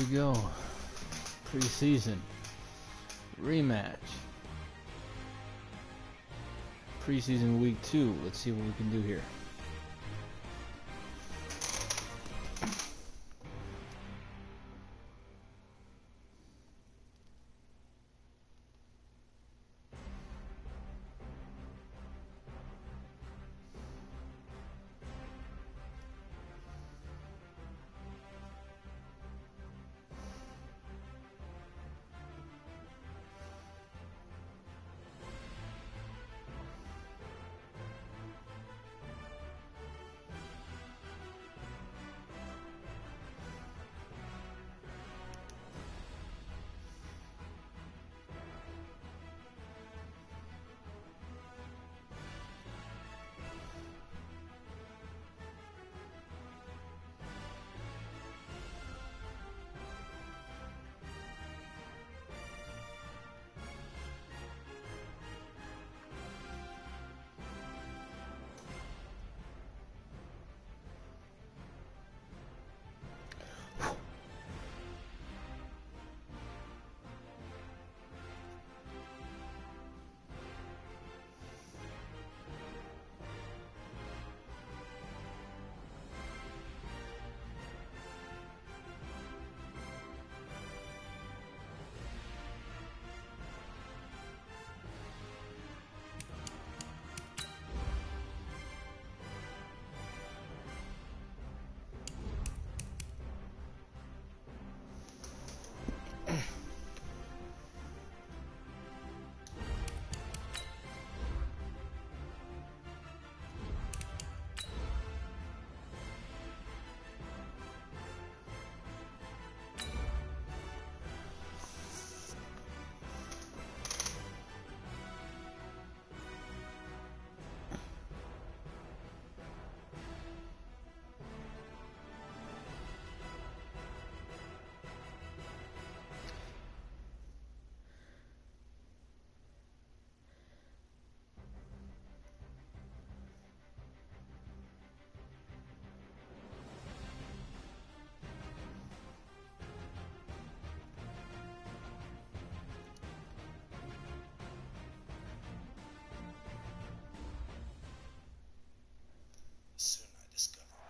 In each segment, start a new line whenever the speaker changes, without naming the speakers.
go. Preseason. Rematch. Preseason week 2. Let's see what we can do here.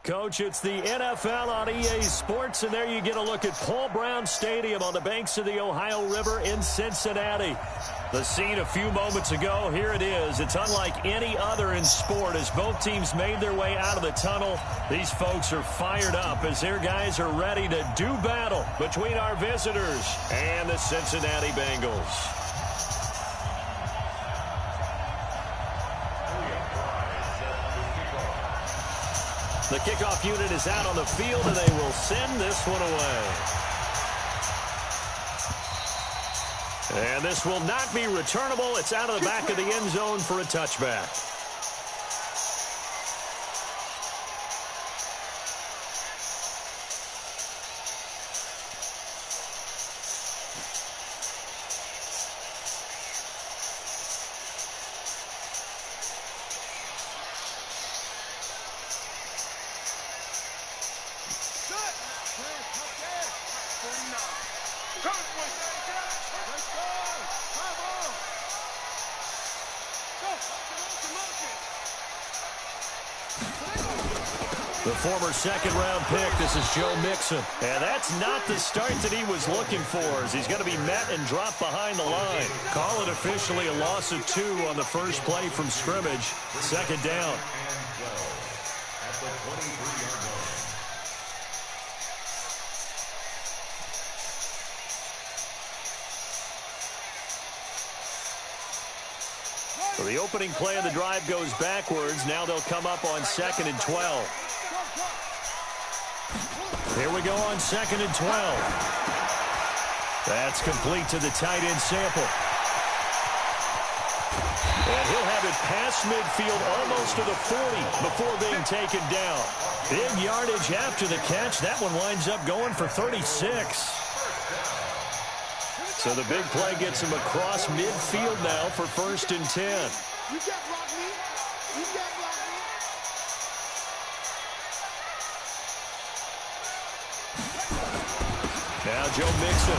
Coach, it's the NFL on EA Sports, and there you get a look at Paul Brown Stadium on the banks of the Ohio River in Cincinnati. The scene a few moments ago, here it is. It's unlike any other in sport as both teams made their way out of the tunnel. These folks are fired up as their guys are ready to do battle between our visitors and the Cincinnati Bengals. The kickoff unit is out on the field, and they will send this one away. And this will not be returnable. It's out of the back of the end zone for a touchback. The former second-round pick, this is Joe Mixon. And that's not the start that he was looking for, as he's going to be met and dropped behind the line. Call it officially a loss of 2 on the first play from scrimmage. Second down. So the opening play of the drive goes backwards. Now they'll come up on 2nd and 12. Here we go on 2nd and 12. That's complete to the tight end Sample. And he'll have it past midfield almost to the 40 before being taken down. Big yardage after the catch. That one winds up going for 36. So the big play gets him across midfield now for 1st and 10. You can't block me. You can't block me. Now Joe Mixon.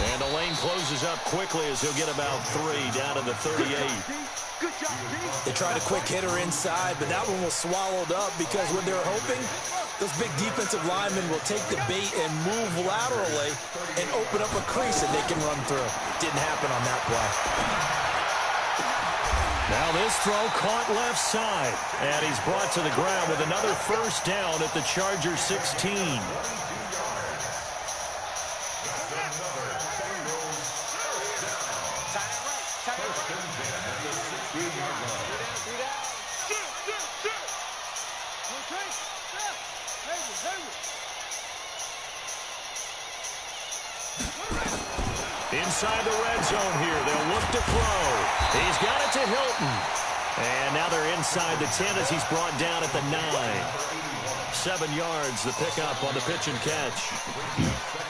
And the lane closes up quickly as he'll get about 3 down to the 38.
They tried a quick hitter inside, but that one was swallowed up because when they're hoping, those big defensive linemen will take the bait and move laterally and open up a crease that they can run through. Didn't happen on that play.
Now this throw caught left side, and he's brought to the ground with another first down at the Chargers 16. Inside the red zone here. They'll look to throw. He's got it to Hilton. And now they're inside the 10 as he's brought down at the 9. 7 yards, the pickup on the pitch and catch.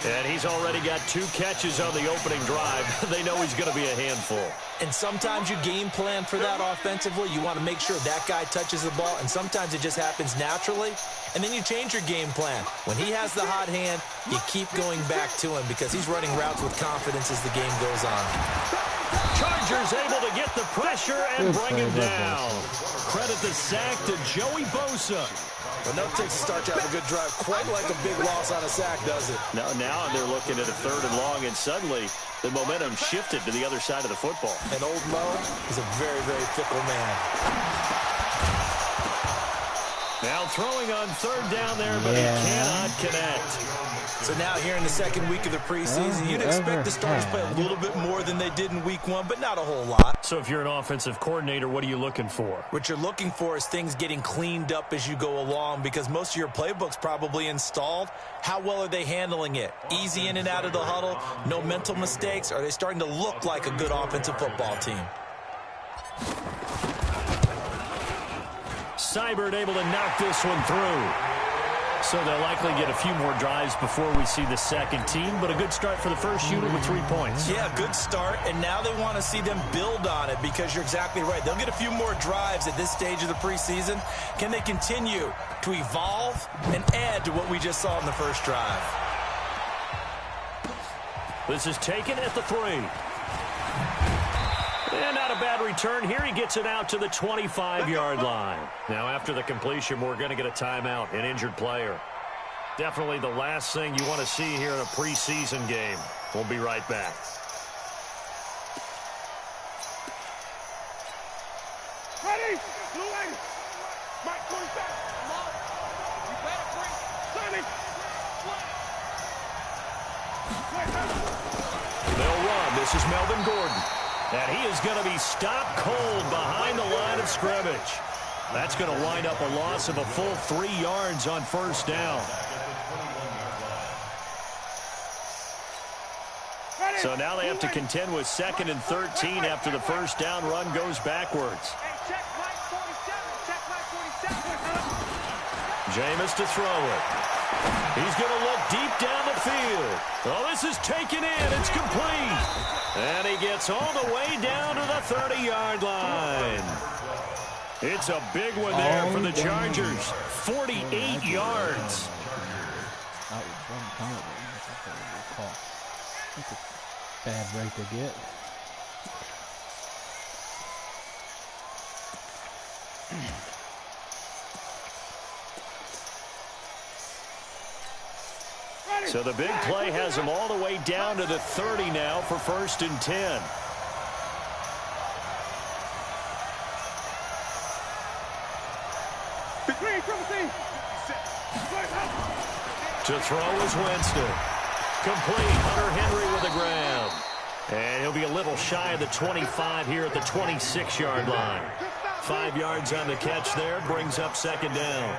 And he's already got 2 catches on the opening drive. They know he's going to be a handful.
And sometimes you game plan for that offensively. You want to make sure that guy touches the ball, and sometimes it just happens naturally. And then you change your game plan. When he has the hot hand, you keep going back to him because he's running routes with confidence as the game goes on.
Chargers able to get the pressure and bring him down. Credit the sack to Joey Bosa.
Well, no takes to start you have a good drive. Quite like a big loss on a sack, does it?
Now they're looking at a 3rd and long, and suddenly the momentum shifted to the other side of the football.
And old Mo is a very, very fickle man.
Now throwing on 3rd down there, but he cannot connect.
So now here in the 2nd week of the preseason, you'd expect the starters to play a little bit more than they did in week 1, but not a whole lot.
So if you're an offensive coordinator, what are you looking for?
What you're looking for is things getting cleaned up as you go along because most of your playbook's probably installed. How well are they handling it? Easy in and out of the huddle, no mental mistakes? Are they starting to look like a good offensive football team?
Seibert able to knock this one through. So they'll likely get a few more drives before we see the second team, but a good start for the first unit with 3 points.
Yeah, good start, and now they want to see them build on it because you're exactly right. They'll get a few more drives at this stage of the preseason. Can they continue to evolve and add to what we just saw in the first drive?
This is taken at the 3. And not a bad return here. He gets it out to the 25-yard line. Now, after the completion, we're going to get a timeout, an injured player. Definitely the last thing you want to see here in a preseason game. We'll be right back.
Ready? Blue lane. Mike, 27. Come on. You better bring. Sonny.
They'll run. This is Melvin Gordon. And he is going to be stopped cold behind the line of scrimmage. That's going to wind up a loss of a full 3 yards on first down. So now they have to contend with 2nd and 13 after the first down run goes backwards. Jameis to throw it. He's going to look deep down the field. Oh, this is taken in. It's complete. And he gets all the way down to the 30-yard line. It's a big one there for the Chargers. 48 yards.
That's a bad break to get.
So the big play has him all the way down to the 30 now for 1st and 10. To throw is Winston. Complete. Hunter Henry with the grab. And he'll be a little shy of the 25 here at the 26-yard line. 5 yards on the catch there. Brings up 2nd down.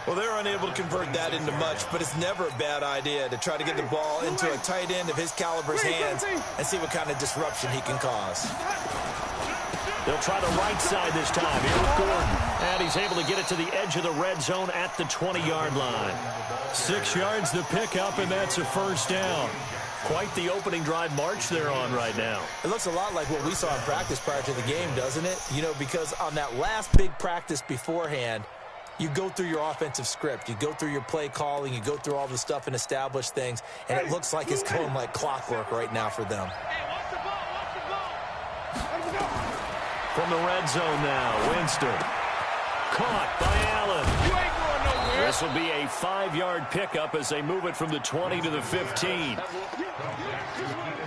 Well, they're unable to convert that into much, but it's never a bad idea to try to get the ball into a tight end of his caliber's hands and see what kind of disruption he can cause.
They'll try the right side this time. Here with Gordon. And he's able to get it to the edge of the red zone at the 20-yard line. 6 yards to pick up, and that's a first down. Quite the opening drive march they're on right now.
It looks a lot like what we saw in practice prior to the game, doesn't it? You know, because on that last big practice beforehand, You go through your offensive script. You go through your play calling. You go through all the stuff and establish things. And it looks like it's going like clockwork right now for them.
From the red zone now, Winston. Caught by Allen.
You ain't going nowhere.
This will be a 5-yard pickup as they move it from the 20 to the 15.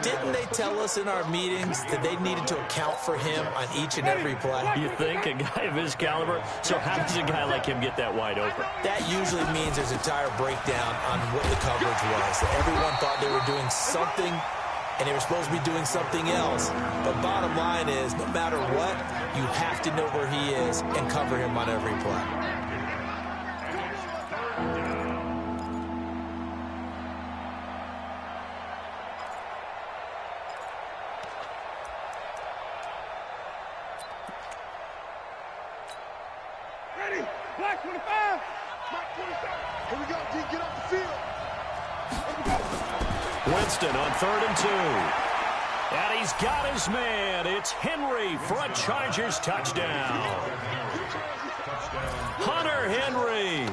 Didn't they tell us in our meetings that they needed to account for him on each and every play?
You think? A guy of his caliber? So how does a guy like him get that wide open?
That usually means there's a entire breakdown on what the coverage was. Everyone thought they were doing something, and they were supposed to be doing something else. But bottom line is, no matter what, you have to know where he is and cover him on every play.
Ready? Black 25. Black 27. Here we go, D. Get off the field. Here we go.
Winston on 3rd and 2. And he's got his man. It's Henry for a Chargers touchdown. Hunter Henry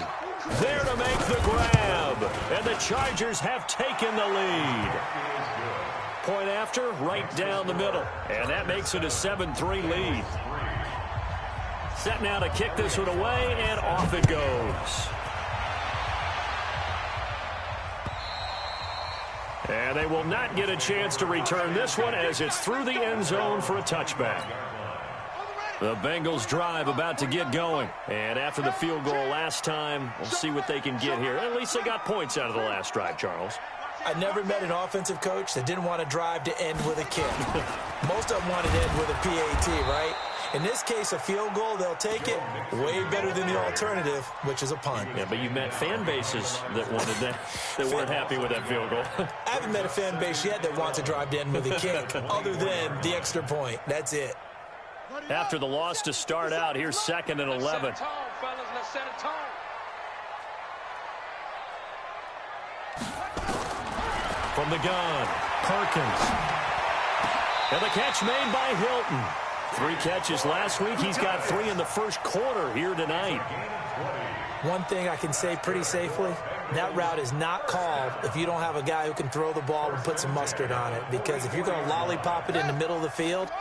there to make the grab. And the Chargers have taken the lead. Point after, right down the middle. And that makes it a 7-3 lead. Set now to kick this one away, and off it goes. And they will not get a chance to return this one as it's through the end zone for a touchback. The Bengals drive about to get going. And after the field goal last time, we'll see what they can get here. At least they got points out of the last drive, Charles.
I never met an offensive coach that didn't want to drive to end with a kick. Most of them wanted to end with a PAT, right? In this case, a field goal, they'll take it. Way better than the alternative, which is a punt.
Yeah, but you met fan bases that wanted that, that weren't happy with that field goal.
I haven't met a fan base yet that wants to drive to end with a kick, other than the extra point. That's it.
After the loss to start out, here's 2nd and 11. From the gun, Perkins. And the catch made by Hilton. 3 catches last week. He's got 3 in the first quarter here tonight.
One thing I can say pretty safely, that route is not called if you don't have a guy who can throw the ball and put some mustard on it. Because if you're going to lollipop it in the middle of the field,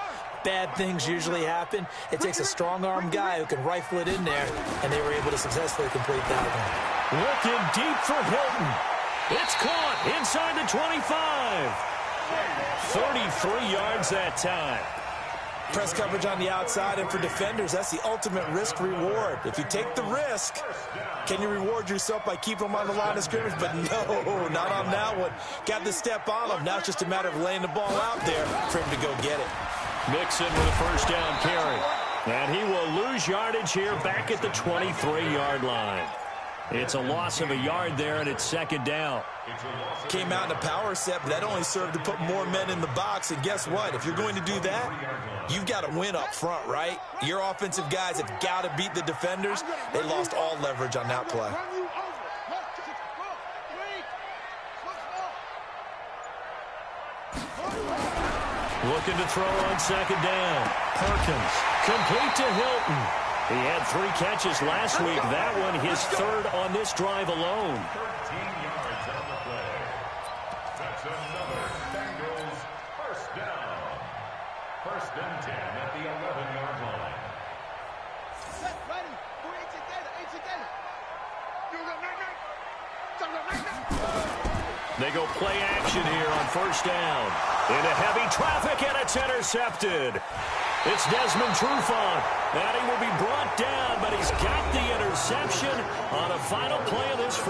bad things usually happen. It takes a strong-arm guy who can rifle it in there, and they were able to successfully complete that one.
Looking deep for Hilton. It's caught inside the 25. 33 yards that time.
Press coverage on the outside, and for defenders, that's the ultimate risk-reward. If you take the risk, can you reward yourself by keeping them on the line of scrimmage? But no, not on that one. Got the step on them. Now it's just a matter of laying the ball out there for him to go get it.
Mixon with a first down carry. And he will lose yardage here back at the 23-yard line. It's a loss of a yard there, and it's 2nd down.
Came out in a power set, but that only served to put more men in the box. And guess what? If you're going to do that, you've got to win up front, right? Your offensive guys have got to beat the defenders. They lost all leverage on that play.
Looking to throw on 2nd down. Perkins, complete to Hilton. He had 3 catches last week. That one his 3rd on this drive alone.
13 yards on the play. That's another Bengals first down. 1st and 10 at the 11-yard line.
Set, ready. Go eat together. You go
They go play action here on 1st down. Into heavy traffic, and it's intercepted. It's Desmond Trufant, and he will be brought down, but he's got the interception on a final play of this.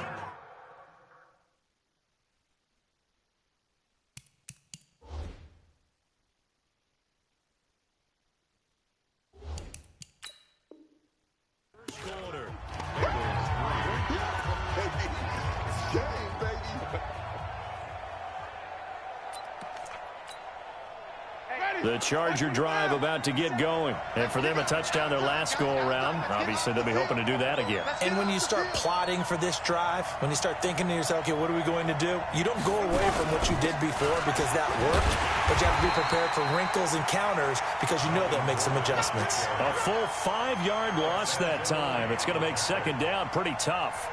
The The Charger drive about to get going. And for them, a touchdown their last go-around. Obviously, they'll be hoping to do that again.
And when you start plotting for this drive, when you start thinking to yourself, okay, what are we going to do? You don't go away from what you did before because that worked, but you have to be prepared for wrinkles and counters because you know they'll make some adjustments.
A full 5-yard loss that time. It's going to make second down pretty tough.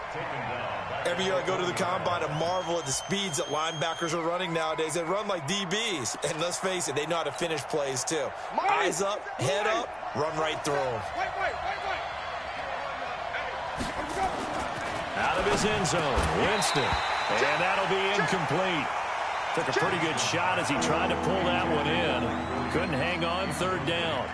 Every year I go to the combine and marvel at the speeds that linebackers are running nowadays. They run like DBs. And let's face it, they know how to finish plays too. Eyes up, head up, run right through them.
Out of his end zone, Winston. And that'll be incomplete. Took a pretty good shot as he tried to pull that one in. Couldn't hang on, third down.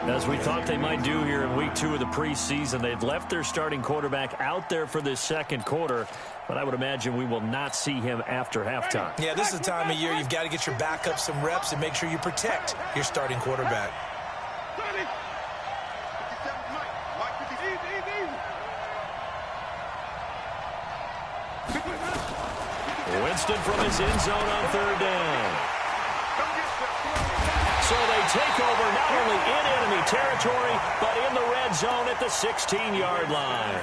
As we thought they might do here in week 2 of the preseason, they've left their starting quarterback out there for this second quarter, but I would imagine we will not see him after halftime.
Yeah, this is the time of year you've got to get your backup some reps and make sure you protect your starting quarterback.
Winston from his end zone on third down. So they take over not only in enemy territory, but in the red zone at the 16-yard line.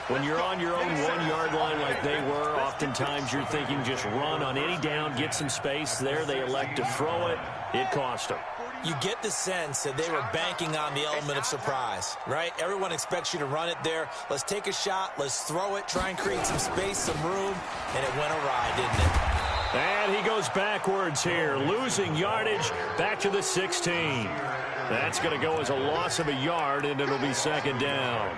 When you're on your own 1-yard line like they were, oftentimes you're thinking just run on any down, get some space. There they elect to throw it. It cost them.
You get the sense that they were banking on the element of surprise, right? Everyone expects you to run it there. Let's take a shot. Let's throw it. Try and create some space, some room. And it went awry, didn't it?
And he goes backwards here, losing yardage back to the 16. That's going to go as a loss of a yard, and it'll be second down.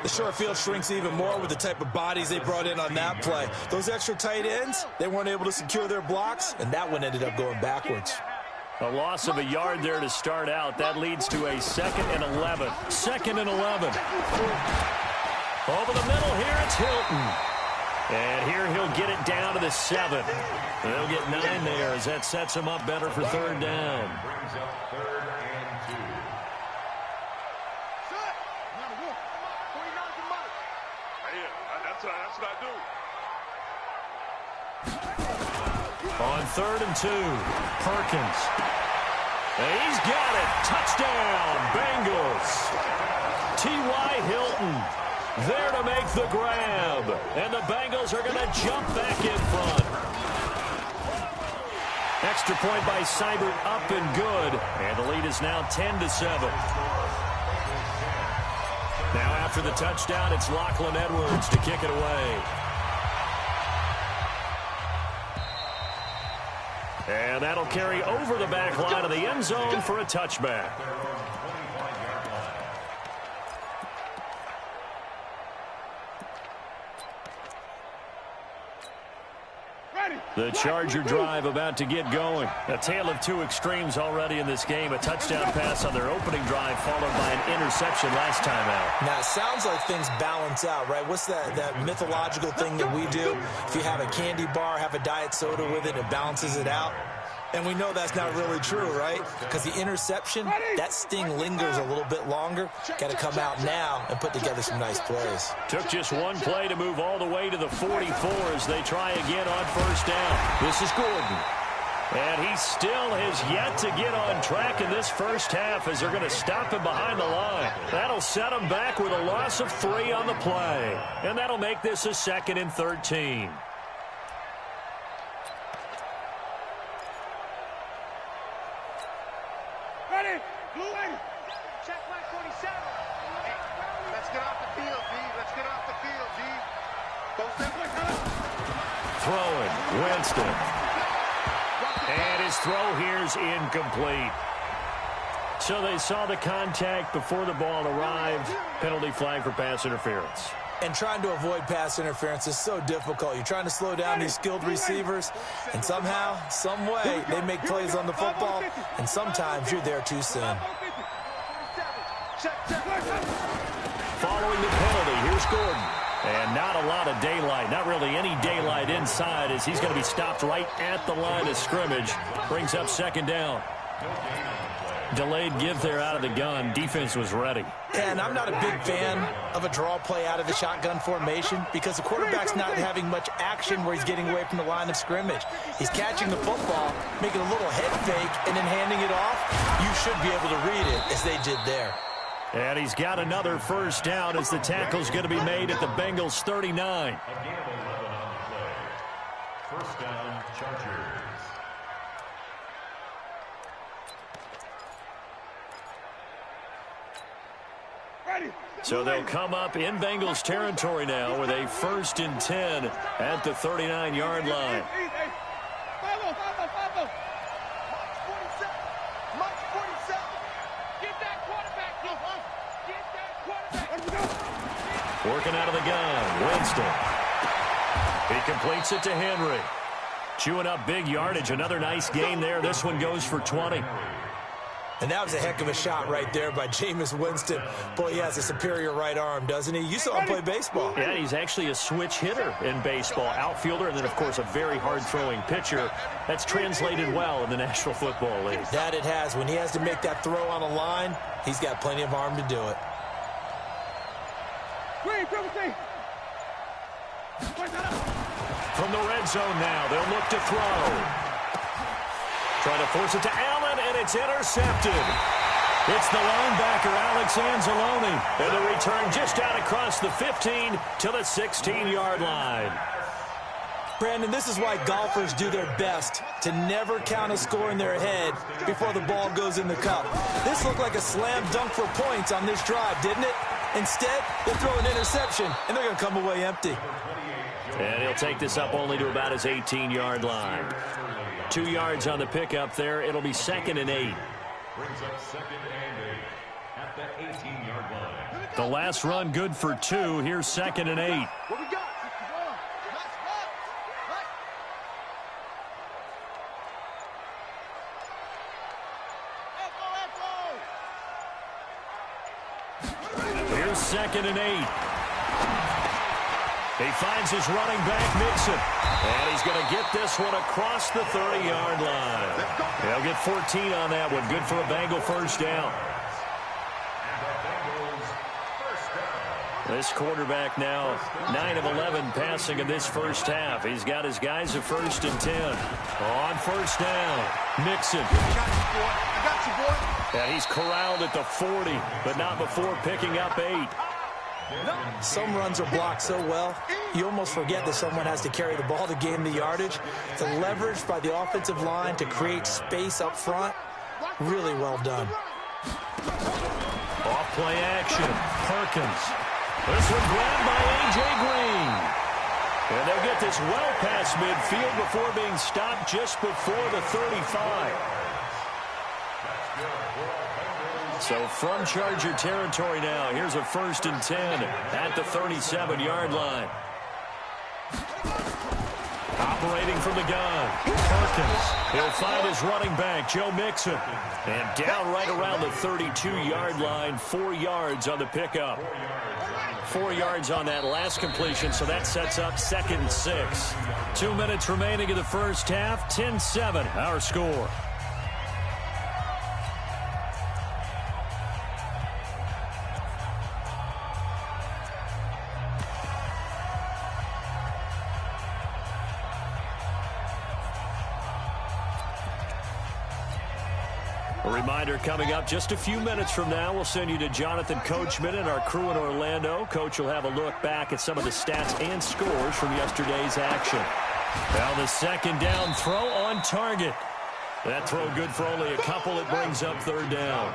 The short field shrinks even more with the type of bodies they brought in on that play. Those extra tight ends, they weren't able to secure their blocks, and that one ended up going backwards.
A loss of a yard there to start out. That leads to a 2nd and 11. 2nd and 11. Over the middle here, it's Hilton. And here he'll get it down to the 7. They'll get 9 there as that sets him up better for third down.
Brings up 3rd and 2.
That's what I do.
On 3rd and 2, Perkins. And he's got it. Touchdown, Bengals. T.Y. Hilton there to make the grab. And the Bengals are going to jump back in front. Extra point by Seibert up and good. And the lead is now 10-7. Now after the touchdown, it's Lachlan Edwards to kick it away. And that'll carry over the back line of the end zone for a touchback. The Charger drive about to get going. A tale of two extremes already in this game. A touchdown pass on their opening drive followed by an interception last time out.
Now, it sounds like things balance out, right? What's that mythological thing that we do? If you have a candy bar, have a diet soda with it, it balances it out. And we know that's not really true, right? Because the interception, that sting lingers a little bit longer. Got to come out now and put together some nice plays.
Took just one play to move all the way to the 44 as they try again on first down. This is Gordon. And he still has yet to get on track in this first half as they're going to stop him behind the line. That'll set him back with a loss of 3 on the play. And that'll make this a 2nd and 13.
Ready? Blue lane. Check line 47. Hey, let's get off the field, G. Let's get off the field, G. Go step like that.
Throwing, Winston. And his throw here's incomplete. So they saw the contact before the ball arrived. Penalty flag for pass interference.
And trying to avoid pass interference is so difficult. You're trying to slow down these skilled receivers, and somehow, some way, they make plays on the football, and sometimes you're there too soon.
Following the penalty, here's Gordon. And not a lot of daylight, not really any daylight inside as he's going to be stopped right at the line of scrimmage. Brings up second down.
No gain on the play.
Delayed give there out of the gun. Defense was ready.
And I'm not a big fan of a draw play out of the shotgun formation because the quarterback's not having much action where he's getting away from the line of scrimmage. He's catching the football, making a little head fake, and then handing it off. You should be able to read it as they did there.
And he's got another first down as the tackle's going to be made at the Bengals 39.
A game of 11 on the play. First down, Chargers.
So they'll come up in Bengals territory now with a 1st and 10 at the 39-yard line. Working out of the gun, Winston. He completes it to Henry. Chewing up big yardage. Another nice gain there. This one goes for 20.
And that was a heck of a shot right there by Jameis Winston. Boy, he has a superior right arm, doesn't he? You saw him play baseball.
Yeah, he's actually a switch hitter in baseball. Outfielder, and then, of course, a very hard-throwing pitcher. That's translated well in the National Football League.
That it has. When he has to make that throw on a line, he's got plenty of arm to do it.
From the red zone now, they'll look to throw. Trying to force it to Allen, and it's intercepted. It's the linebacker, Alex Anzalone. And the return just out across the 15 to the 16-yard line.
Brandon, this is why golfers do their best to never count a score in their head before the ball goes in the cup. This looked like a slam dunk for points on this drive, didn't it? Instead, they throw an interception, and they're going to come away empty.
And he'll take this up only to about his 18-yard line. 2 yards on the pickup there. It'll be 2nd and 8.
Brings up 2nd and 8 at the 18-yard line.
The last run good for 2. Here's 2nd and 8.
What we got?
Here's 2nd and 8. He finds his running back, Mixon. And he's going to get this one across the 30-yard line. He'll get 14 on that one. Good for a Bengal first down. This quarterback now 9 of 11 passing in this first half. He's got his guys at 1st and 10. On first down, Mixon.
I got you, boy.
And he's corralled at the 40, but not before picking up 8.
Some runs are blocked so well, you almost forget that someone has to carry the ball to gain the yardage. The leverage by the offensive line to create space up front, really well done.
Off play action, Perkins. This one grabbed by A.J. Green. And they'll get this well past midfield before being stopped just before the 35. So from Charger territory now, here's a 1st and 10 at the 37-yard line. Operating from the gun, Perkins. He'll find his running back, Joe Mixon. And down right around the 32-yard line, 4 yards on the pickup. 4 yards on that last completion, so that sets up 2nd and 6. 2 minutes remaining in the first half, 10-7, our score. A reminder coming up just a few minutes from now, we'll send you to Jonathan Coachman and our crew in Orlando. Coach will have a look back at some of the stats and scores from yesterday's action. Now the 2nd down throw on target. That throw good for only a couple. It brings up 3rd down.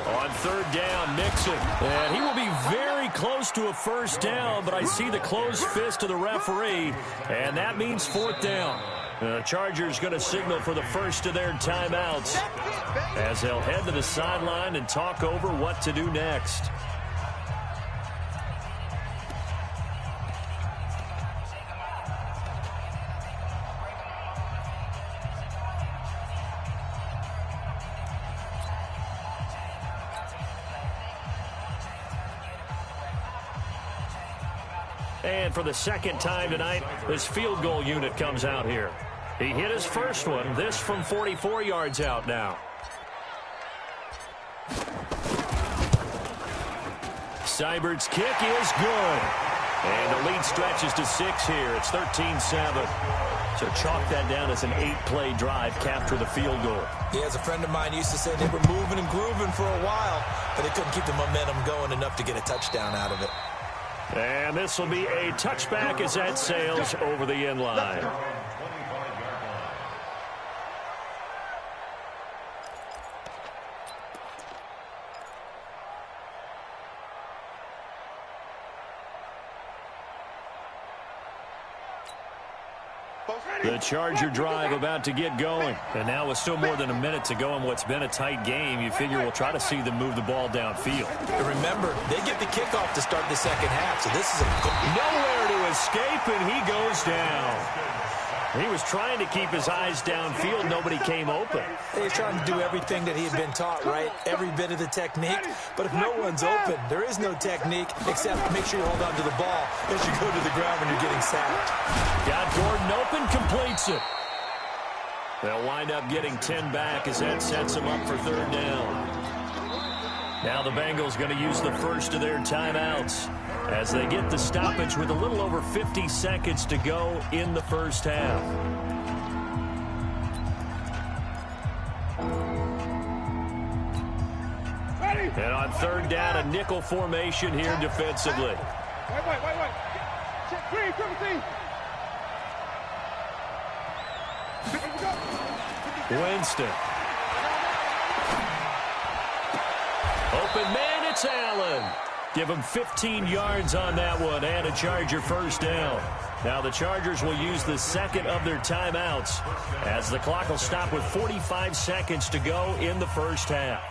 On 3rd down, Mixon. And he will be very close to a first down, but I see the closed fist of the referee, and that means 4th down. The Chargers going to signal for the first of their timeouts as they'll head to the sideline and talk over what to do next. And for the 2nd time tonight, this field goal unit comes out here. He hit his first one. This from 44 yards out now. Seibert's kick is good. And the lead stretches to 6 here. It's 13-7. So chalk that down as an 8-play drive, capture the field goal.
Yeah, as a friend of mine used to say, they were moving and grooving for a while, but they couldn't keep the momentum going enough to get a touchdown out of it.
And this will be a touchback as that sails over the end line. The Charger drive about to get going. And now with still more than a minute to go in what's been a tight game, you figure we'll try to see them move the ball downfield.
And remember, they get the kickoff to start the second half, so this is a good...
Nowhere to escape, and he goes down. He was trying to keep his eyes downfield. Nobody came open.
He was trying to do everything that he had been taught, right? Every bit of the technique. But if no one's open, there is no technique except make sure you hold on to the ball as you go to the ground when you're getting sacked.
Got Gordon open, completes it. They'll wind up getting 10 back as that sets them up for third down. Now the Bengals going to use the first of their timeouts as they get the stoppage with a little over 50 seconds to go in the first half. And on third down, a nickel formation here defensively.
Wait. Check 3, triple T.
Winston. Open man, it's Allen. Give him 15 yards on that one and a Charger first down. Now the Chargers will use the second of their timeouts as the clock will stop with 45 seconds to go in the first half.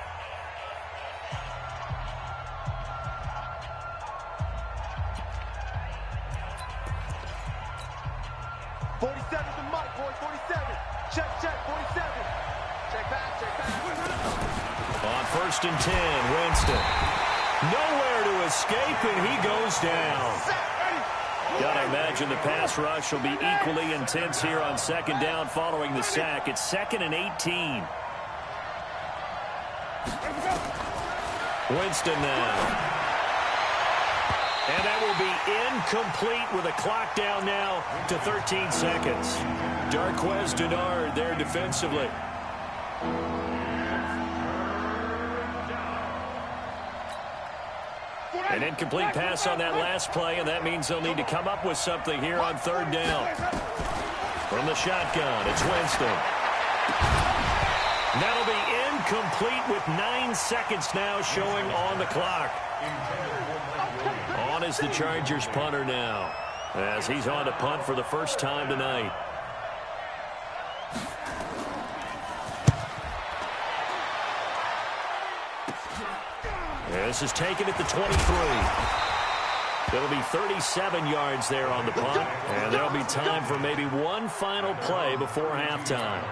On first and 10, Winston. Nowhere to escape, and he goes down. Gotta imagine the pass rush will be equally intense here on second down following the sack. It's 2nd and 18. Winston now. And that will be incomplete with a clock down now to 13 seconds. Darquez Denard there defensively. An incomplete pass on that last play, and that means they'll need to come up with something here on third down. From the shotgun, it's Winston. That'll be incomplete with 9 seconds now showing on the clock. On is the Chargers punter now, as he's on to punt for the first time tonight. This is taken at the 23. It'll be 37 yards there on the punt, and there'll be time for maybe one final play before halftime.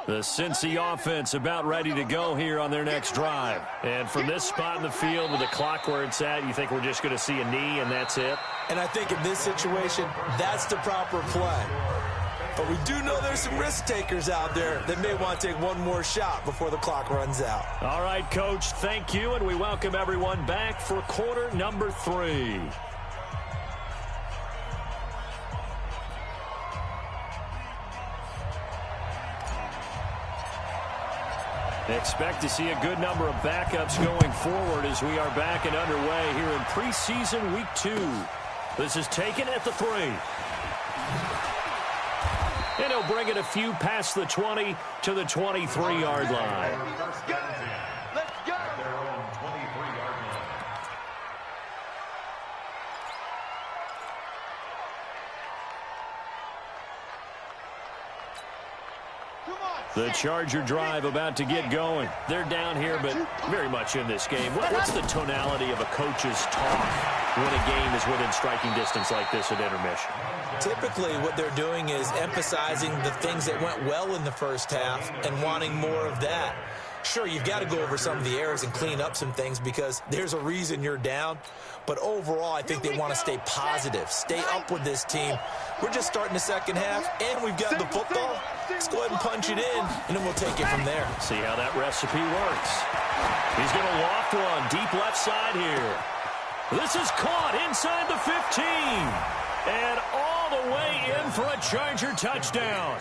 The Cincy offense about ready to go here on their next drive. And from this spot in the field with the clock where it's at, you think we're just going to see a knee and that's it?
And I think in this situation, that's the proper play. But we do know there's some risk takers out there that may want to take one more shot before the clock runs out.
All right, Coach, thank you, and we welcome everyone back for quarter number 3. Expect to see a good number of backups going forward as we are back and underway here in preseason week 2. This is taken at the 3. And he'll bring it a few past the 20 to the 23-yard line.
Let's go!
The Charger drive about to get going. They're down here, but very much in this game. What's the tonality of a coach's talk when a game is within striking distance like this at intermission?
Typically, what they're doing is emphasizing the things that went well in the first half and wanting more of that. Sure, you've got to go over some of the errors and clean up some things because there's a reason you're down. But overall, I think they want to stay positive, stay up with this team. We're just starting the second half, and we've got the football. Let's go ahead and punch it in, and then we'll take it from there.
See how that recipe works. He's going to loft one deep left side here. This is caught inside the 15. And all the way in for a Charger touchdown.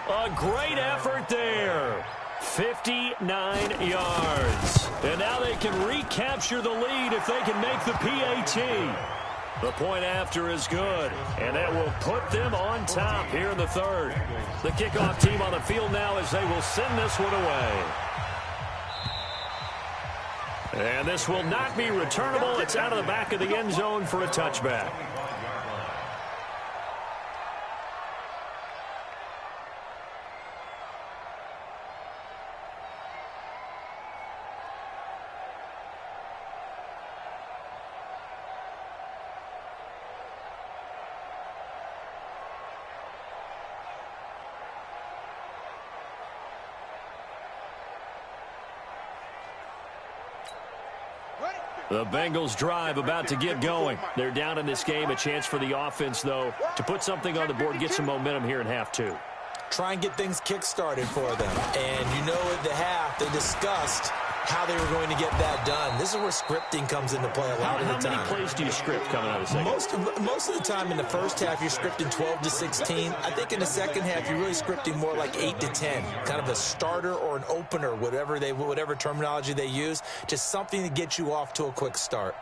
A great effort there. 59 yards. And now they can recapture the lead if they can make the PAT. The point after is good, and that will put them on top here in the third. The kickoff team on the field now as they will send this one away. And this will not be returnable. It's out of the back of the end zone for a touchback. The Bengals drive about to get going. They're down in this game. A chance for the offense, though, to put something on the board, get some momentum here in half two.
Try and get things kick-started for them. And you know at the half, they discussed how they were going to get that done. This is where scripting comes into play a lot of the time.
How many plays do you script coming out of the second?
Most of the time in the first half, you're scripting 12 to 16. I think in the second half, you're really scripting more like 8 to 10. Kind of a starter or an opener, whatever terminology they use. Just something to get you off to a quick start.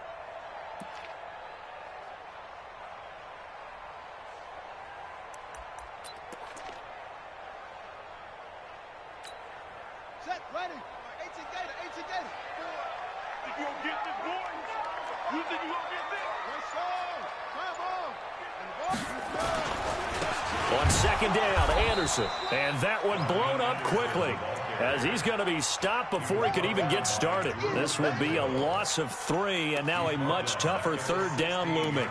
On second down, Anderson. And that one blown up quickly as he's going to be stopped before he could even get started. This will be a loss of 3, and now a much tougher third down looming.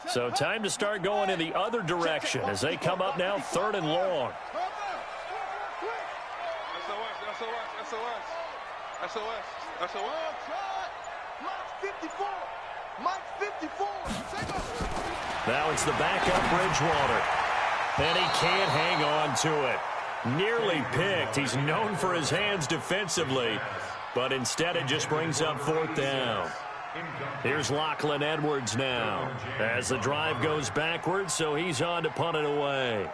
So time to start going in the other direction as they come up now 3rd and long. Now it's the backup Bridgewater. And he can't hang on to it. Nearly picked. He's known for his hands defensively. But instead it just brings up 4th down. Here's Lachlan Edwards now as the drive goes backwards, so he's on to punt it away.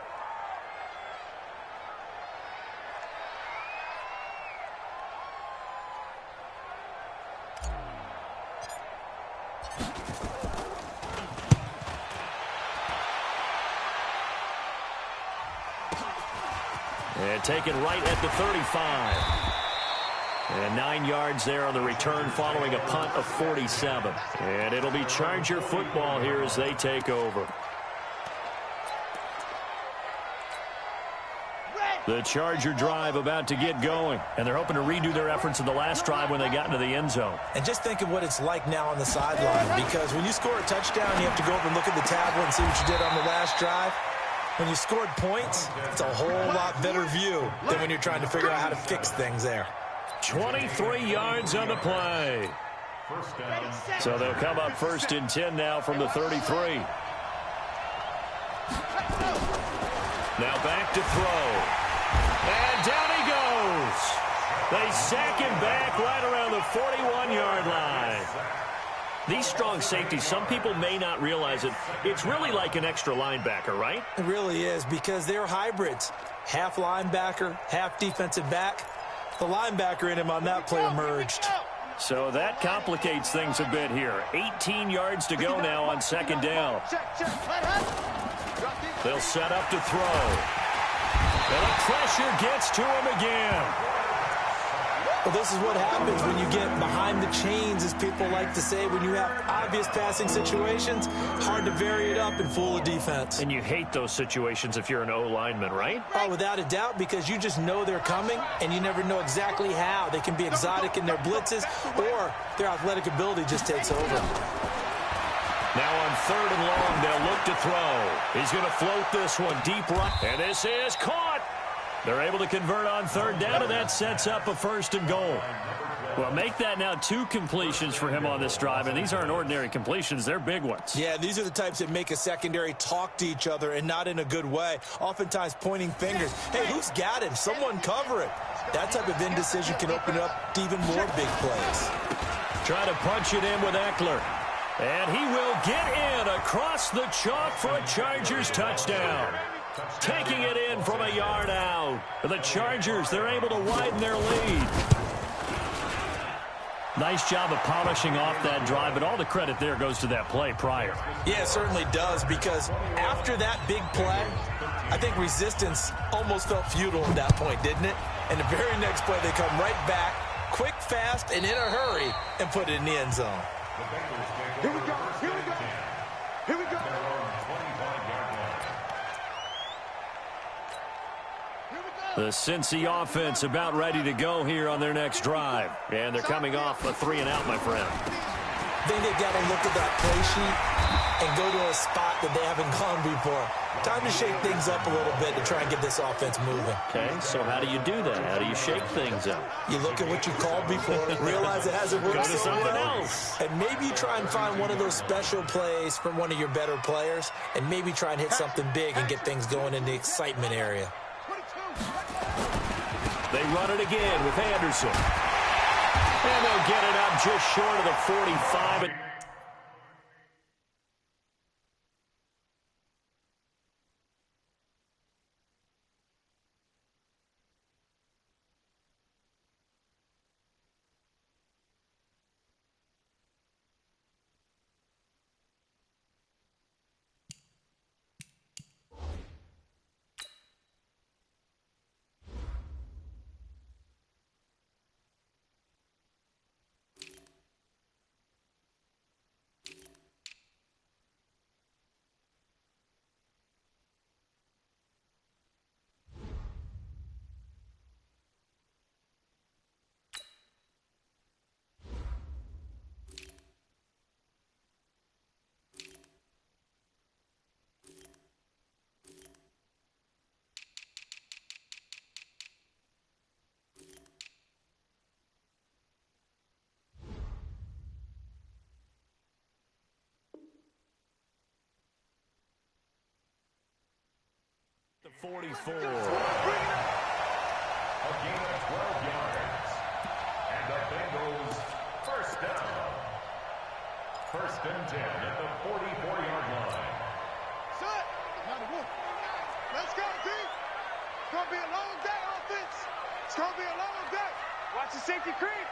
And taken right at the 35. And 9 yards there on the return following a punt of 47. And it'll be Charger football here as they take over. The Charger drive about to get going. And they're hoping to redo their efforts in the last drive when they got into the end zone.
And just think of what it's like now on the sideline. Because when you score a touchdown, you have to go over and look at the tablet and see what you did on the last drive. When you scored points, it's a whole lot better view than when you're trying to figure out how to fix things there.
23 yards on the play. So they'll come up 1st and 10 now from the 33. Now back to throw. And down he goes. They sack him back right around the 41-yard line. These strong safeties, some people may not realize it. It's really like an extra linebacker, right?
It really is because they're hybrids. Half linebacker, half defensive back. The linebacker in him on that play emerged.
So that complicates things a bit here. 18 yards to go now on 2nd down. They'll set up to throw. And the pressure gets to him again.
Well, this is what happens when you get behind the chains, as people like to say. When you have obvious passing situations, hard to vary it up and fool a defense.
And you hate those situations if you're an O-lineman, right?
Oh, without a doubt, because you just know they're coming, and you never know exactly how. They can be exotic in their blitzes, or their athletic ability just takes over.
Now on 3rd and long, they'll look to throw. He's going to float this one deep right. And this is caught. They're able to convert on 3rd down, and that sets up a 1st and goal. Well, make that now 2 completions for him on this drive, and these aren't ordinary completions. They're big ones.
Yeah, these are the types that make a secondary talk to each other and not in a good way, oftentimes pointing fingers. Hey, who's got him? Someone cover it. That type of indecision can open up to even more big plays.
Try to punch it in with Eckler. And he will get in across the chalk for a Chargers touchdown. Taking it in from a yard out. The Chargers, they're able to widen their lead. Nice job of polishing off that drive, but all the credit there goes to that play prior.
Yeah, it certainly does, because after that big play, I think resistance almost felt futile at that point, didn't it? And the very next play, they come right back, quick, fast, and in a hurry, and put it in the end zone.
Here we go. Here we go. Here we go.
The Cincy offense about ready to go here on their next drive. And they're coming off a 3-and-out, my friend.
I think they've got to look at that play sheet and go to a spot that they haven't gone before. Time to shake things up a little bit to try and get this offense moving.
Okay, so how do you do that? How do you shake things up?
You look at what you called before, realize it hasn't worked.
Go to something else.
And maybe you try and find one of those special plays from one of your better players, and maybe try and hit something big and get things going in the excitement area.
They run it again with Anderson. And they'll get it up just short of the 45. The 44.
A gain of 12 yards. And the Bengals first down. 1st and 10 at the 44-yard line.
Set. Let's go, D. It's going to be a long day, offense. It's going to be a long day. Watch the safety creep.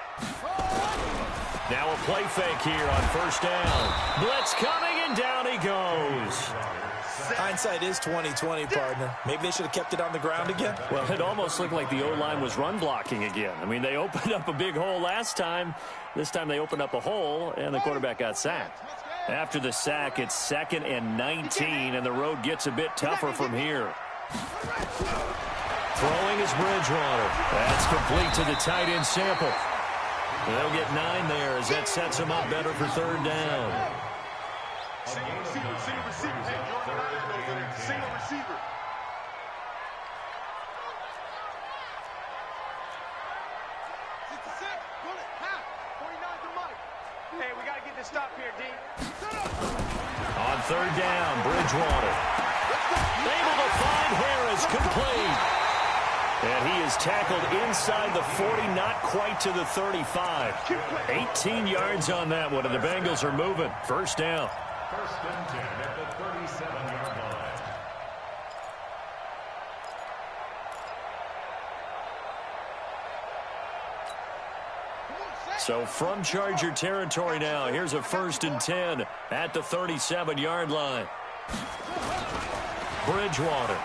Now a play fake here on 1st down. Blitz coming, and down he goes.
Hindsight is 20/20, partner. Maybe they should have kept it on the ground again.
Well, it almost looked like the O-line was run blocking again. I mean, they opened up a big hole last time. This time they opened up a hole, and the quarterback got sacked. After the sack, it's 2nd and 19, and the road gets a bit tougher from here. Throwing is Bridgewater. That's complete to the tight end Sample. They'll get 9 there as that sets them up better for 3rd down.
Single receiver. Hey, Jordan, single receiver. Hey, we got to get this stop here, D.
On 3rd down, Bridgewater. Able to find Harris, complete. And he is tackled inside the 40, not quite to the 35. 18 yards on that one, and the Bengals are moving. 1st down.
1st and 10 at the 37-yard line.
So from Charger territory now, here's a 1st and 10 at the 37-yard line. Bridgewater.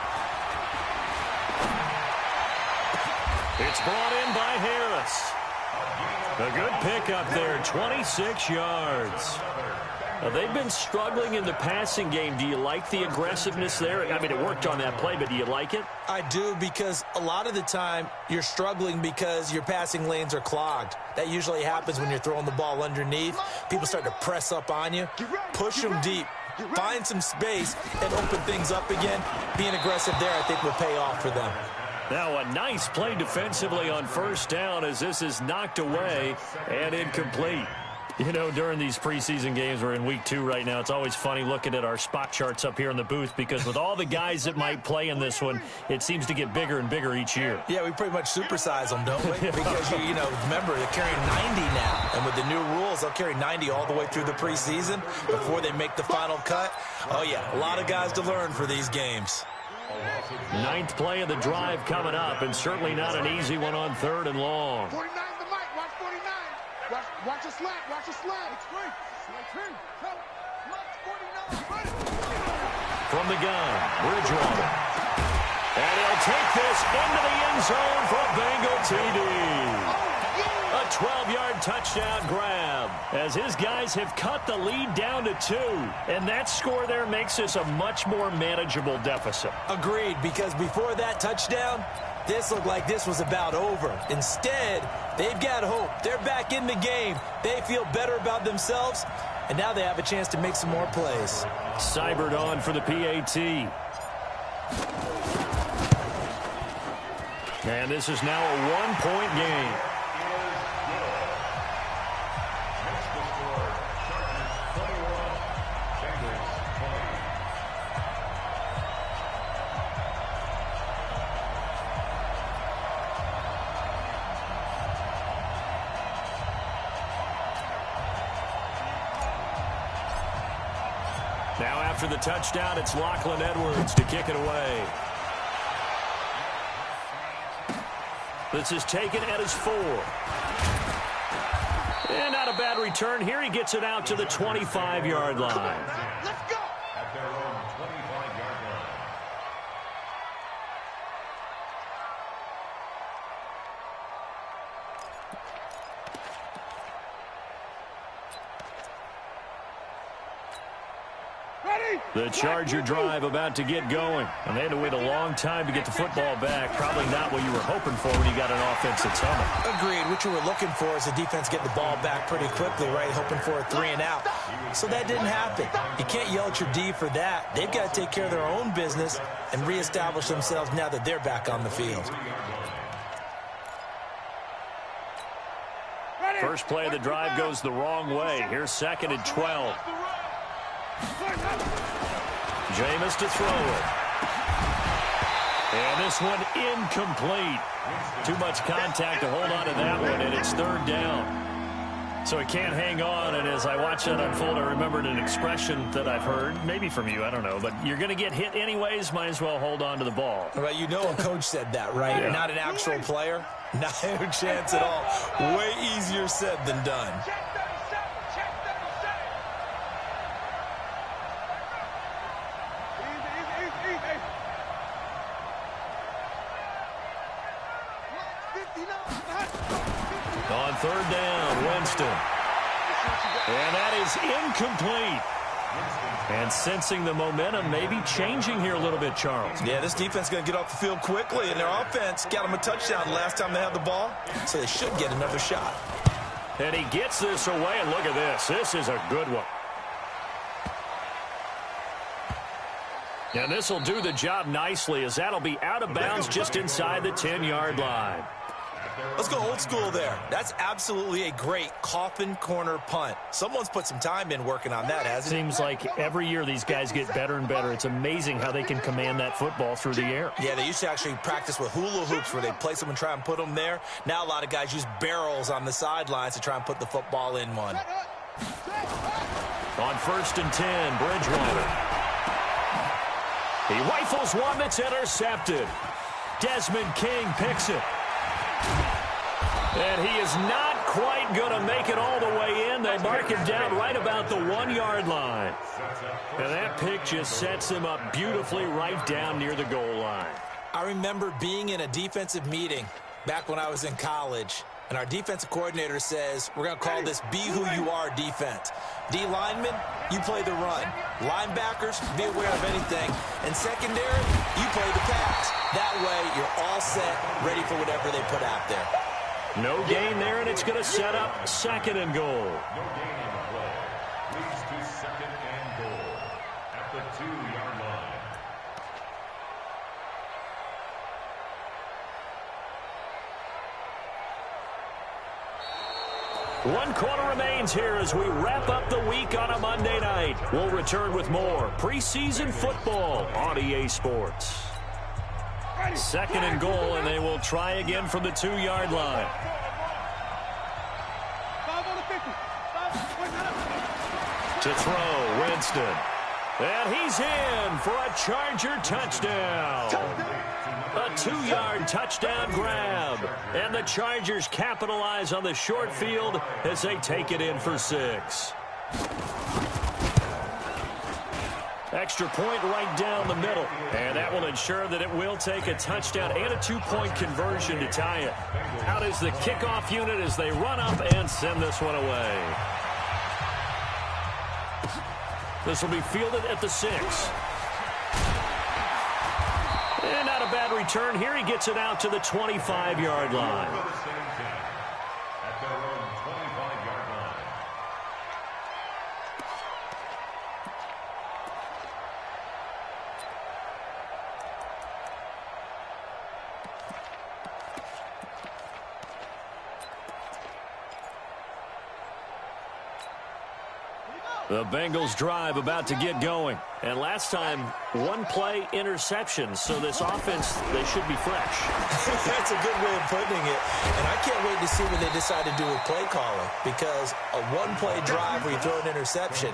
It's brought in by Harris. A good pickup there, 26 yards. They've been struggling in the passing game. Do you like the aggressiveness there? I mean, it worked on that play, but do you like it?
I do, because a lot of the time you're struggling because your passing lanes are clogged. That usually happens when you're throwing the ball underneath. People start to press up on you. Push them deep. Find some space and open things up again. Being aggressive there, I think, will pay off for them.
Now a nice play defensively on first down as this is knocked away and incomplete. You know, during these preseason games, we're in week 2 right now, it's always funny looking at our spot charts up here in the booth, because with all the guys that might play in this one, it seems to get bigger and bigger each year.
Yeah, we pretty much supersize them, don't we? Because, you know, remember, they're carrying 90 now. And with the new rules, they'll carry 90 all the way through the preseason before they make the final cut. Oh, yeah, a lot of guys to learn for these games.
9th play of the drive coming up, and certainly not an easy one on 3rd and long.
49 the mic. Watch 49. Watch the slant. Watch the slant. It's free.
From the gun, Bridgewater. And he'll take this into the end zone for a Bengal TD. A 12-yard touchdown grab as his guys have cut the lead down to 2. And that score there makes this a much more manageable deficit.
Agreed, because before that touchdown, this looked like this was about over. Instead, they've got hope. They're back in the game. They feel better about themselves, and now they have a chance to make some more plays.
Seibert on for the PAT. And this is now a 1-point game. Now after the touchdown, it's Lachlan Edwards to kick it away. This is taken at his 4. And not a bad return here. He gets it out to the 25-yard line.
Let's go.
At their own 25-yard line.
The Charger drive about to get going. And they had to wait a long time to get the football back. Probably not what you were hoping for when you got an offense that's humming.
Agreed. What you were looking for is the defense getting the ball back pretty quickly, right? Hoping for a 3 and out. So that didn't happen. You can't yell at your D for that. They've got to take care of their own business and reestablish themselves now that they're back on the field.
First play of the drive goes the wrong way. Here's 2nd and 12. Jameis to throw it. And this one incomplete. Too much contact to hold on to that one, and it's 3rd down. So he can't hang on, and as I watch that unfold, I remembered an expression that I've heard, maybe from you, I don't know, but you're going to get hit anyways, might as well hold on to the ball.
Well, you know a coach said that, right?
Yeah.
You're not an actual player. Not a chance at all. Way easier said than done.
On 3rd down, Winston. And that is incomplete. And sensing the momentum maybe changing here a little bit, Charles.
Yeah, this defense is going to get off the field quickly, and their offense got them a touchdown last time they had the ball, so they should get another shot.
And he gets this away, and look at this. This is a good one. And this will do the job nicely, as that'll be out of bounds just inside the 10-yard line.
Let's go old school there. That's absolutely a great coffin corner punt. Someone's put some time in working on that, hasn't it?
Seems like every year these guys get better and better. It's amazing how they can command that football through the air.
Yeah, they used to actually practice with hula hoops where they place them and try and put them there. Now a lot of guys use barrels on the sidelines to try and put the football in one.
On 1st and 10, Bridgewater. He rifles one that's intercepted. Desmond King picks it. And he is not quite going to make it all the way in. They mark him down right about the 1-yard line. And that pick just sets him up beautifully right down near the goal line.
I remember being in a defensive meeting back when I was in college, And our defensive coordinator says we're going to call this be who you are defense. D linemen, you play the run. Linebackers, be aware of anything. And secondary, you play the pass. That way, you're all set, ready for whatever they put out there.
No gain there, and it's going to set up 2nd and goal.
No gain on the play. Leads to 2nd and goal at the 2-yard line.
One quarter remains here as we wrap up the week on a Monday night. We'll return with more preseason football on EA Sports. 2nd and goal, and they will try again from the 2-yard line. To throw, Winston. And he's in for a Charger touchdown. A 2-yard touchdown grab. And the Chargers capitalize on the short field as they take it in for 6. Extra point right down the middle. And that will ensure that it will take a touchdown and a 2-point conversion to tie it. Out is the kickoff unit as they run up and send this one away. This will be fielded at the 6. And not a bad return here. He gets it out to the 25-yard line.
At their own 25-yard line.
The Bengals drive about to get going. And last time, 1-play interception. So this offense, they should be fresh.
That's a good way of putting it. And I can't wait to see what they decide to do with play calling. Because a 1-play drive where you throw an interception,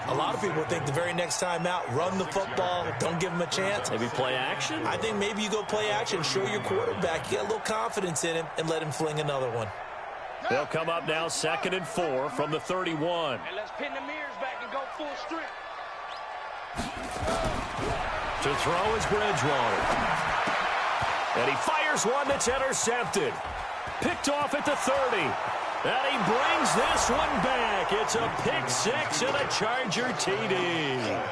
a lot of people think the very next time out, run the football, don't give them a chance.
Maybe play action?
I think maybe you go play action, show your quarterback, you got a little confidence in him, and let him fling another one.
They'll come up now 2nd and 4 from the 31.
And let's pin the mirrors back and go full strip.
To throw is Bridgewater. And he fires one that's intercepted. Picked off at the 30. And he brings this one back. It's a pick 6 and a Charger TD.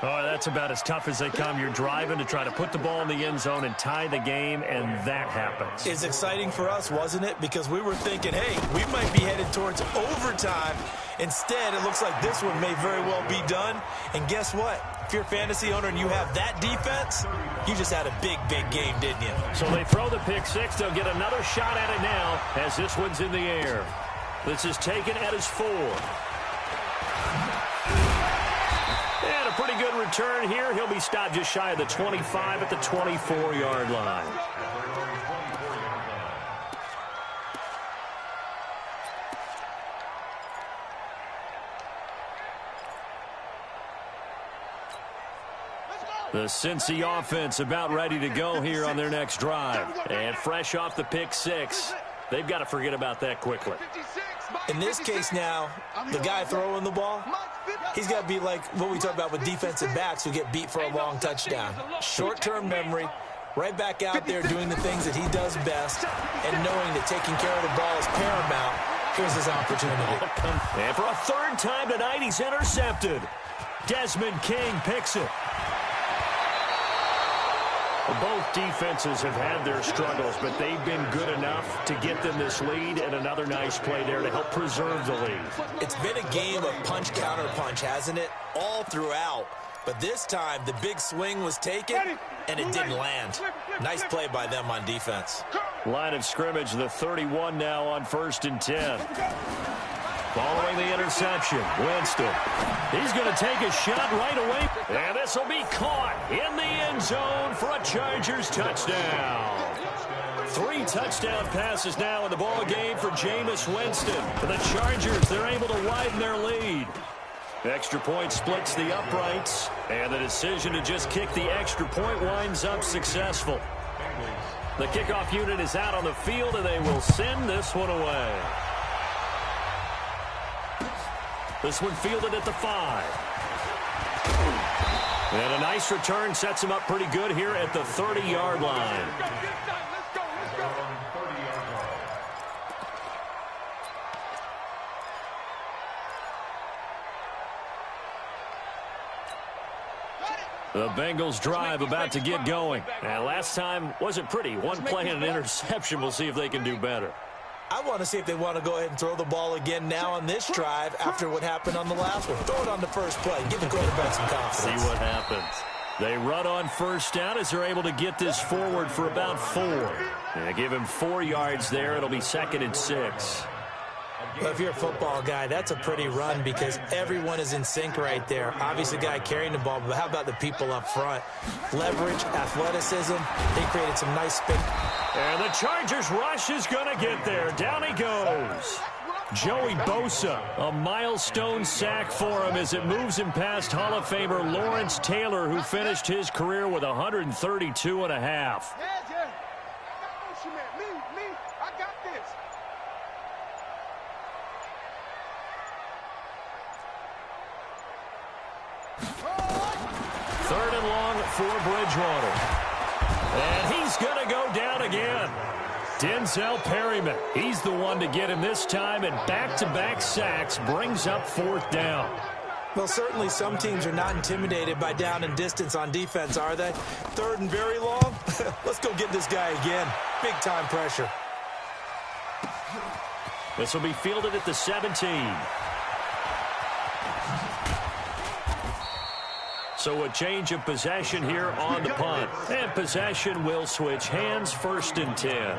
Oh, that's about as tough as they come. You're driving to try to put the ball in the end zone and tie the game, and that happens.
It's exciting for us, wasn't it? Because we were thinking, hey, we might be headed towards overtime. Instead, it looks like this one may very well be done. And guess what? If you're a fantasy owner and you have that defense, you just had a big, big game, didn't you?
So they throw the pick 6. They'll get another shot at it now as this one's in the air. This is taken at his 4. And a pretty good return here. He'll be stopped just shy of the 25 at the 24-yard line. The Cincy offense about ready to go here on their next drive. And fresh off the pick 6, they've got to forget about that quickly.
In this case now, the guy throwing the ball, he's got to be like what we talk about with defensive backs who get beat for a long touchdown. Short-term memory, right back out there doing the things that he does best, and knowing that taking care of the ball is paramount. Here's his opportunity.
And for a 3rd time tonight, he's intercepted. Desmond King picks it. Both defenses have had their struggles, but they've been good enough to get them this lead, and another nice play there to help preserve the lead.
It's been a game of punch-counter-punch, hasn't it? All throughout. But this time, the big swing was taken, and it didn't land. Nice play by them on defense.
Line of scrimmage, the 31 now on 1st and 10. Following the interception, Winston. He's going to take a shot right away. And this will be caught in the end zone for a Chargers touchdown. 3 touchdown passes now in the ball game for Jameis Winston. For the Chargers, they're able to widen their lead. The extra point splits the uprights. And the decision to just kick the extra point winds up successful. The kickoff unit is out on the field, and they will send this one away. This one fielded at the 5. And a nice return sets him up pretty good here at the 30-yard line. The Bengals drive about to get going. And last time wasn't pretty. One play and an interception. We'll see if they can do better.
I want to see if they want to go ahead and throw the ball again now on this drive after what happened on the last one. Throw it on the first play. Give the quarterback some confidence.
See what happens. They run on first down as they're able to get this forward for about 4. And they give him 4 yards there. It'll be 2nd and 6.
Well, if you're a football guy, that's a pretty run because everyone is in sync right there. Obviously, the guy carrying the ball, but how about the people up front? Leverage, athleticism, they created some nice spin.
And the Chargers rush is going to get there. Down he goes. Joey Bosa, a milestone sack for him as it moves him past Hall of Famer Lawrence Taylor, who finished his career with 132 and a half. Third and long for Bridgewater. And he's going to go down again. Denzel Perryman, he's the one to get him this time, and back-to-back sacks brings up 4th down.
Well, certainly some teams are not intimidated by down and distance on defense, are they? 3rd and very long? Let's go get this guy again. Big-time pressure.
This will be fielded at the 17. So a change of possession here on the punt. And possession will switch hands, 1st and 10.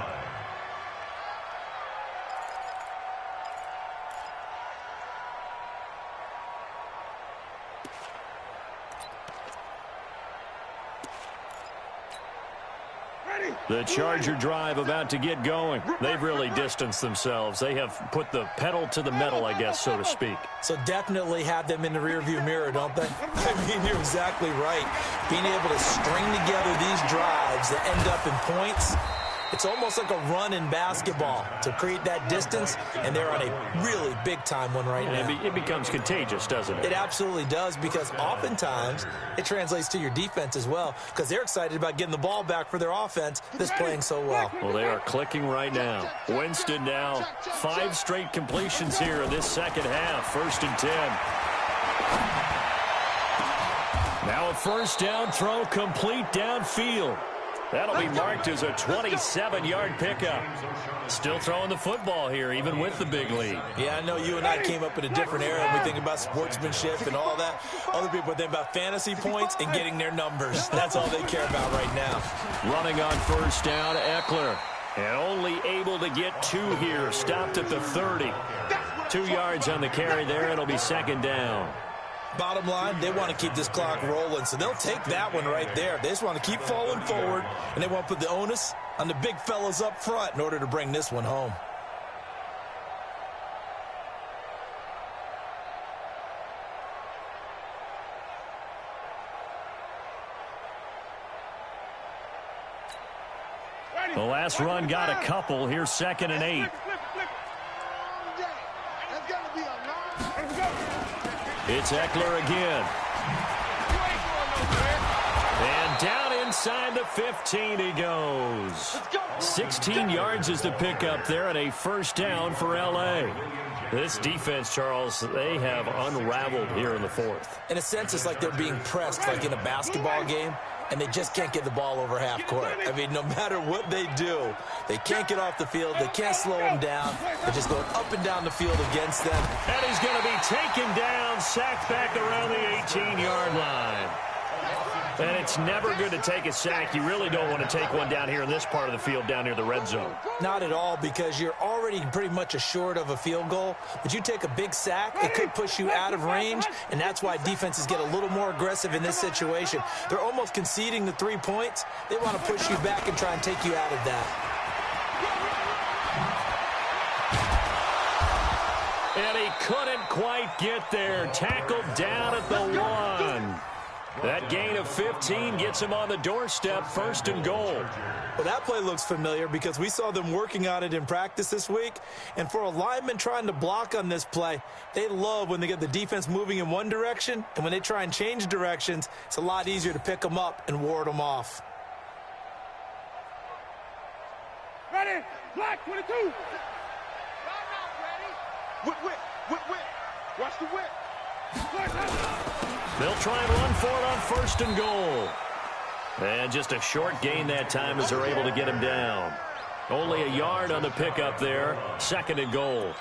The Charger drive about to get going. They've really distanced themselves. They have put the pedal to the metal, I guess, so to speak.
So definitely have them in the rearview mirror, don't they? I mean, you're exactly right. Being able to string together these drives that end up in points, it's almost like a run in basketball to create that distance, and they're on a really big-time one right now.
It becomes contagious, doesn't it?
It absolutely does, because oftentimes it translates to your defense as well, because they're excited about getting the ball back for their offense that's playing so well.
Well, they are clicking right now. Winston now 5 straight completions here in this second half. 1st and 10. Now a 1st down throw complete downfield. That'll be marked as a 27-yard pickup. Still throwing the football here, even with the big lead.
Yeah, I know you and I came up in a different era when we think about sportsmanship and all that. Other people think about fantasy points and getting their numbers. That's all they care about right now.
Running on 1st down, Eckler. And only able to get 2 here. Stopped at the 30. 2 yards on the carry there. It'll be 2nd down.
Bottom line, they want to keep this clock rolling, so they'll take that one right there. They just want to keep falling forward, and they want to put the onus on the big fellas up front in order to bring this one home.
The last run got a couple. Here's 2nd and 8. It's Eckler again. And down inside the 15 he goes. 16 yards is the pickup there, and a 1st down for L.A. This defense, Charles, they have unraveled here in the 4th.
In a sense, it's like they're being pressed like in a basketball game, and they just can't get the ball over half court. I mean, no matter what they do, they can't get off the field. They can't slow them down. They're just going up and down the field against them.
And he's going to be taken down, sacked back around the 18-yard line. And it's never good to take a sack. You really don't want to take one down here in this part of the field, down near the red zone.
Not at all, because you're already pretty much assured of a field goal. But you take a big sack, it could push you out of range, and that's why defenses get a little more aggressive in this situation. They're almost conceding the 3 points. They want to push you back and try and take you out of that.
And he couldn't quite get there. Tackled down at the 1. That gain of 15 gets him on the doorstep, 1st and goal.
Well, that play looks familiar because we saw them working on it in practice this week. And for a lineman trying to block on this play, they love when they get the defense moving in one direction. And when they try and change directions, it's a lot easier to pick them up and ward them off.
Ready? Black 22. Whip, whip, whip, whip. Watch the whip.
They'll try and run for it on 1st and goal. And just a short gain that time as they're able to get him down. Only a yard on the pickup there. 2nd and goal.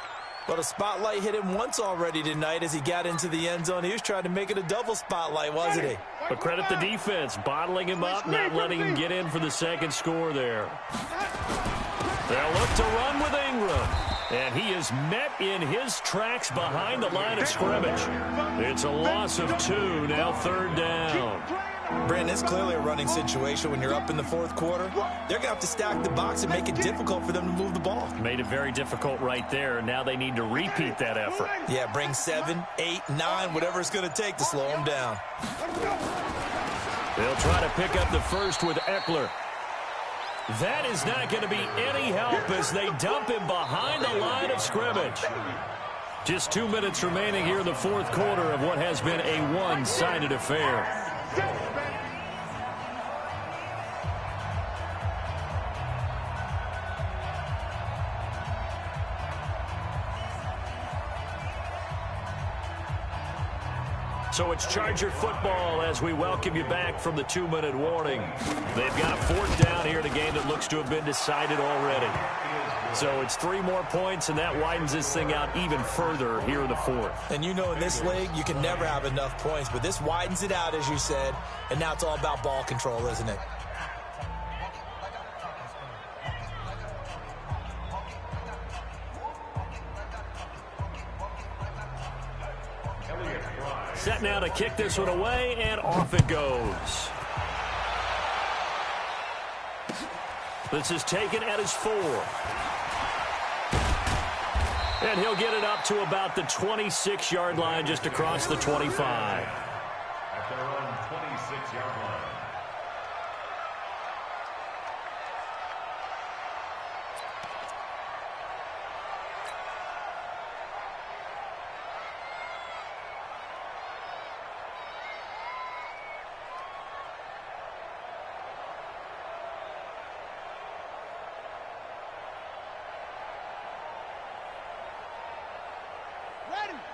Well, the spotlight hit him once already tonight as he got into the end zone. He was trying to make it a double spotlight, wasn't he?
But credit the defense, bottling him up, not letting him get in for the 2nd score there. They'll look to run with Ingram. And he is met in his tracks behind the line of scrimmage. It's a loss of 2, now 3rd down.
Brandon, it's clearly a running situation when you're up in the 4th quarter. They're going to have to stack the box and make it difficult for them to move the ball.
Made it very difficult right there. Now they need to repeat that effort.
Yeah, bring 7, 8, 9, whatever it's going to take to slow them down.
They'll try to pick up the first with Eckler. That is not going to be any help as they dump him behind the line of scrimmage. Just 2 minutes remaining here in the 4th quarter of what has been a one-sided affair. So it's Charger football as we welcome you back from the 2-minute warning. They've got a 4th down here in a game that looks to have been decided already. So it's 3 more points, and that widens this thing out even further here in the 4th.
And you know in this league, you can never have enough points, but this widens it out, as you said, and now it's all about ball control, isn't it?
Set now to kick this one away, and off it goes. This is taken at his 4. And he'll get it up to about the 26-yard line, just across the 25.
At their own 26-yard line.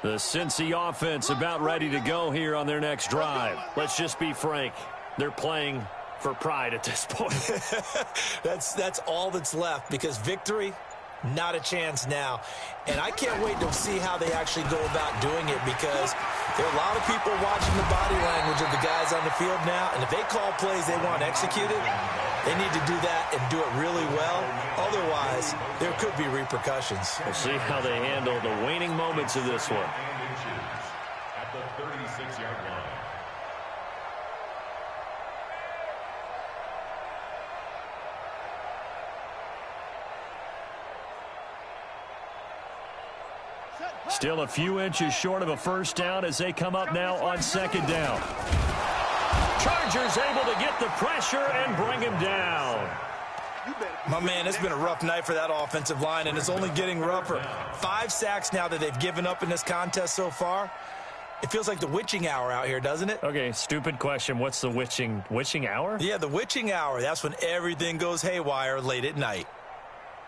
The Cincy offense about ready to go here on their next drive. Let's just be frank. They're playing for pride at this point.
That's all that's left, because victory, not a chance now. And I can't wait to see how they actually go about doing it, because there are a lot of people watching the body language of the guys on the field now, and if they call plays they want executed, they need to do that and do it really well. Otherwise, there could be repercussions.
We'll see how they handle the waning moments of this one.
And inches at the 36-yard line.
Still a few inches short of a 1st down as they come up now on 2nd down. Chargers able to get the pressure and bring him down.
My man, it's been a rough night for that offensive line, and it's only getting rougher. 5 sacks now that they've given up in this contest so far. It feels like the witching hour out here, doesn't it?
Okay, stupid question. What's the witching hour?
Yeah, the witching hour. That's when everything goes haywire late at night.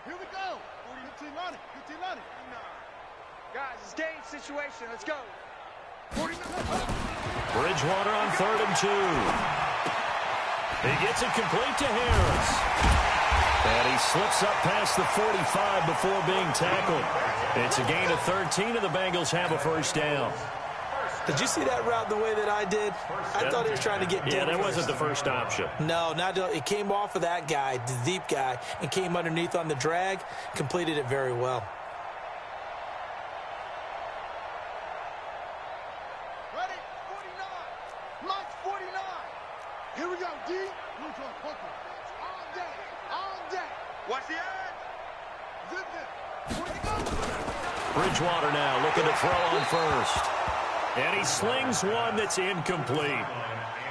Here we go. 15 on it. 15 on it. Guys, it's game situation. Let's go. 40
Bridgewater on 3rd and 2. He gets it complete to Harris. And he slips up past the 45 before being tackled. It's a gain of 13, and the Bengals have a 1st down.
Did you see that route the way that I did? I thought he was trying to get deep.
Yeah, that wasn't the first option.
No, it came off of that guy, the deep guy, and came underneath on the drag, completed it very well.
Ready? 49. March 49. Here we go, D. On deck. On deck. Watch the edge. Zip it.
Bridgewater now looking to throw on 1st. And he slings one that's incomplete.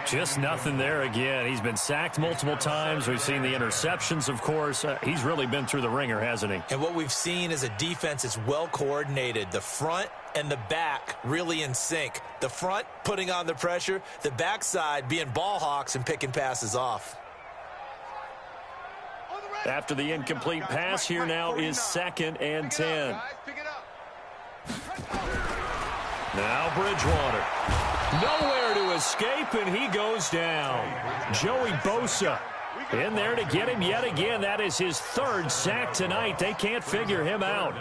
Just nothing there again. He's been sacked multiple times. We've seen the interceptions, of course. He's really been through the ringer, hasn't he?
And what we've seen is a defense that's well coordinated. The front and the back really in sync. The front putting on the pressure. The backside being ball hawks and picking passes off.
After the incomplete pass, here now is 2nd and 10. Now Bridgewater. Nowhere to escape, and he goes down. Joey Bosa in there to get him yet again. That is his third sack tonight. They can't figure him out.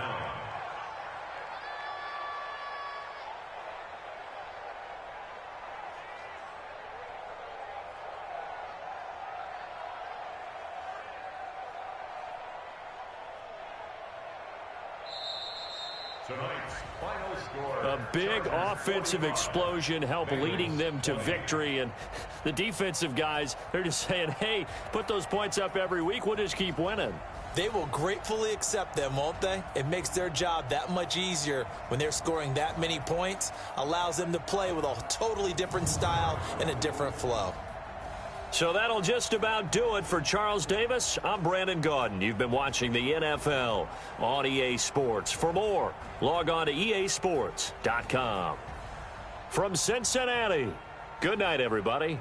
Tonight's final score.
A big offensive explosion helped leading them to victory. And the defensive guys, they're just saying, hey, put those points up every week. We'll just keep winning.
They will gratefully accept them, won't they? It makes their job that much easier when they're scoring that many points. Allows them to play with a totally different style and a different flow.
So that'll just about do it for Charles Davis. I'm Brandon Gaudin. You've been watching the NFL on EA Sports. For more, log on to easports.com. From Cincinnati, good night, everybody.